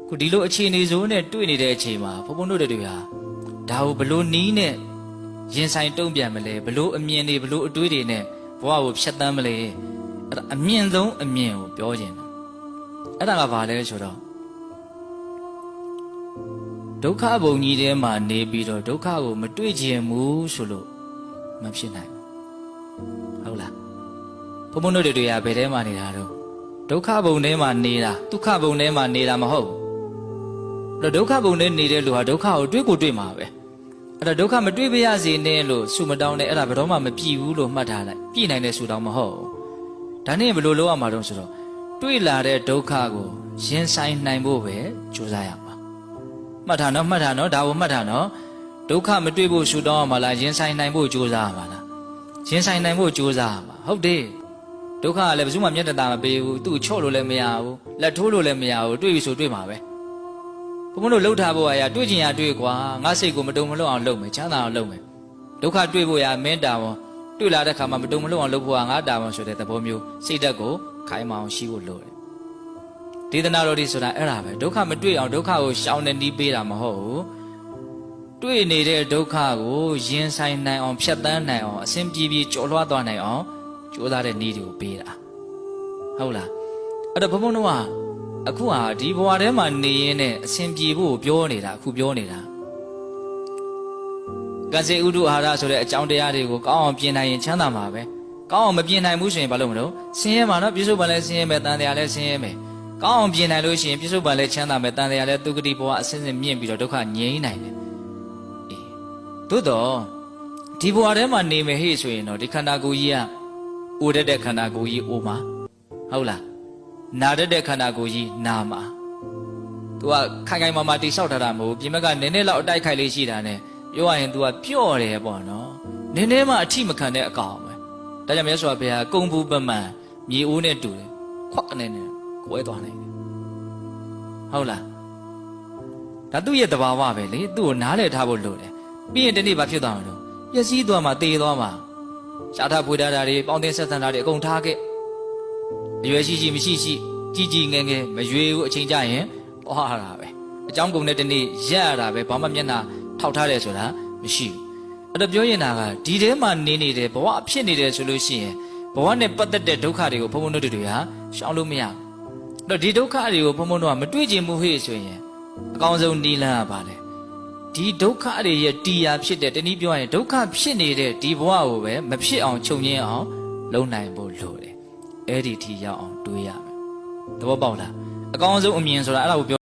ခုဒီလိုအခြေအနေဆိုးနဲ့တွေ့နေတဲ့အချိန်မှာဘုံဘုံတို့တွေဟာဒါကိုဘလို့နီးနဲ့ရင်ဆိုင်တုံ့ပြန်မလဲဘလို့အမြင်တွေဘလို့အတွေးတွေနဲ့ဘဝကိုဖြတ်သန်းမလဲအဲ့ဒါအမြင့်ဆုံးအမြင်ကိုပြောခြင်းအဲ့ဒါကဘာလဲဆိုတော့ဒုက္ခဘုံကြီးထဲမှာနေပြီးတော့ဒုက္ခကိုမတွေ့ခြင်းဘူးဆိုလို့မဖြစ်နိုင်ဘူးဟုတ်လားဘုံဘုံတို့တွေကဘယ်ထဲမှာနေတာတော့ဒုက္ခဘုံထဲမှာနေတာဒုက္ခဘုံထဲမှာနေတာမဟုတ်ဘူးဒုက္ခဘုံထဲနေတဲ့လူဟာဒုက္ခကိုတွေ့ကိုတွေ့မှာပဲအဲ့ဒါဒုက္ခမတွေ့ပါရစေနဲ့လို့ဆုမတောင်းနဲ့အဲ့ဒါဘယ်တော့မှမပြည့်ဘူးလို့မှတ်ထားလိုက်ပြည့်နိုင်တဲ့ဆုတောင်းမဟုတ်ဘူးဒါနဲ့ဘယ်လိုလုပ်ရမှာတော့ဆိုတော့တွေ့လာတဲ့ဒုက္ခကိုရင်ဆိုင်နိုင်ဖို့ပဲကြိုးစားရမှာမှတ်ထားနော်ဒါကိုမှတ်ထားနော်ဒုက္ခမတွေ့ဖို့ဆုတောင်းရမှာလားရင်ဆိုင်နိုင်ဖို့ကြိုးစားရမှာလားရင်ဆိုင်နိုင်ဖို့ကြိုးစားရမှာဟုတ်တယ်ဒုက္ခကလည်းဘယ်သူမှမျက်တတာမပေးဘူးသူ့ချော့လို့လည်းမရဘူးလက်ထိုးလို့လည်းမရဘူးတွေ့ပြီဆိုတွေ့မှာပဲဘုံတို့လှုပ်ထားဖို့အရာတွေ့ချင်ရတွေ့ကွာငါစိတ်ကိုမတုံမလှုပ်အောင်လုပ်မယ်ချမ်းသာအောင်လုပ်မယ်ဒုက္ခတွေ့ဖို့ရာမင်းတာဝန်တွေ့လာတဲ့ခါမှာမတုံမလှုပ်အောင်လုပ်ဖို့ကငါတာဝန်ဆိုတဲ့သဘောမျိုးစိတ်ဓာတ်ကိုခိုင်မာအောင်ရှိဖို့လိုတယ်ဒေသနာတော်ဒီဆိုတာအဲ့ဒါပဲဒုက္ခမတွေ့အောင်ဒုက္ခကိုရှောင်နေနီးပေးတာမဟုတ်ဘူးတွေ့နေတဲ့ဒုက္ခကိုရင်ဆိုင်နိုင်အောင်ဖြတ်သန်းနိုင်အောင်အစဉ်ပြေပြေကျော်လွှားသွားနိုင်အောင်ကြိုးစားတဲ့နည်းတွေကိုပေးတာဟုတ်လားအဲ့တော့ဘုံတို့ကအခုဟာဒီဘဝထဲမှာနေရင်းနဲ့အစဉ်ပြေဖို့ပြောနေတာအခုပြောနေတာကံစေဥဒုအာဟာရဆိုတဲ့အကြောင်းတရားတွေကိုကောင်းအောင်ပြင်နိုင်ရင်ချမ်းသာမှာပဲကောင်းအောင်မပြင်နိုင်ဘူးဆိုရင်ဘာလို့မလုပ်ဆင်းရဲမှာနော်ပြစ္ဆုတ်ပန်လည်းဆင်းရဲမယ်တန်တရားလည်းဆင်းရဲမယ်ကောင်းအောင်ပြင်နိုင်လို့ရှိရင်ပြစ္ဆုတ်ပန်လည်းချမ်းသာမယ်တန်တရားလည်းဒုက္ခတိဘဝအစဉ်စဉ်မြင့်ပြီးတော့ဒုက္ခငြိမ်းနိုင်တယ်သို့တော့ဒီဘဝထဲမှာနေမယ်ဟေ့ဆိုရင်တော့ဒီခန္ဓာကိုယ်ကြီးကအိုတတ်တဲ့ခန္ဓာကိုယ်ကြီးအိုမှာဟုတ်လားနာတတ်တဲ့ခန္ဓာကိုယ်ကြီးနာမှာသူကခိုင်ခိုင်မာမာတိဆောက်ထားတာမဟုတ်ပြင်ဘက်ကနည်းနည်းလောက်အတိုက်ခိုက်လေးရှိတာနဲ့ပြောရရင်သူကပျော့တယ်ပေါ့နော်နည်းနည်းမှအထိမခံတဲ့အကောင်ပဲဒါကြောင့်မြတ်စွာဘုရားကုံဘူးပမှန်မြေအိုးနဲ့တူတယ်ခွက်နဲ့ကိုယ်သွားနိုင်တယ်ဟုတ်လားဒါသူ့ရဲ့သဘာဝပဲလေသူ့ကိုနားလည်ထားဖို့လိုတယ်ပြီးရင်ဒီနေ့ဘာဖြစ်သွားမှာတော့ပျက်စီးသွားမှာတေသွားမှာရှားထားဖွေထားတာတွေပေါင်းတင်ဆက်ဆံတာတွေအကုန်ထားခဲ့အရွယ်ရှိမရှိကြီးငယ်ငယ်မရွေဘူးအချိန်ကြရင်ဟောတာပဲအကြောင်းကုန်တဲ့ဒီနေ့ရက်ရတာပဲဘာမှမျက်နှာထောက်ထားတယ်ဆိုတာမရှိဘူးအဲ့တော့ပြောရင်တာကဒီထဲမှာနေနေတယ်ဘဝဖြစ်နေတယ်ဆိုလို့ရှိရင်ဘဝနဲ့ပတ်သက်တဲ့ဒုက္ခတွေကိုဘုံဘုံတို့တွေဟာရှောင်လို့မရဘူးအဲ့တော့ဒီဒုက္ခတွေကိုဘုံဘုံတို့ကမတွေ့ချင်ဘူးဟေ့ဆိုရင်အကောင်းဆုံးနီးလန်းရပါလေဒီဒုက္ခတွေရဲ့တရားဖြစ်တဲ့တနည်းပြောရင်ဒုက္ခဖြစ်နေတဲ့ဒီဘဝကိုပဲမဖြစ်အောင်ချုပ်ငြင်းအောင်လုပ်နိုင်ဖို့လိုတယ်အဲ့ဒီထိရောက်အောင်တွေးရမယ်သဘောပေါက်လားအကောင်းဆုံးအမြင်ဆိုတာအဲ့ဒါကို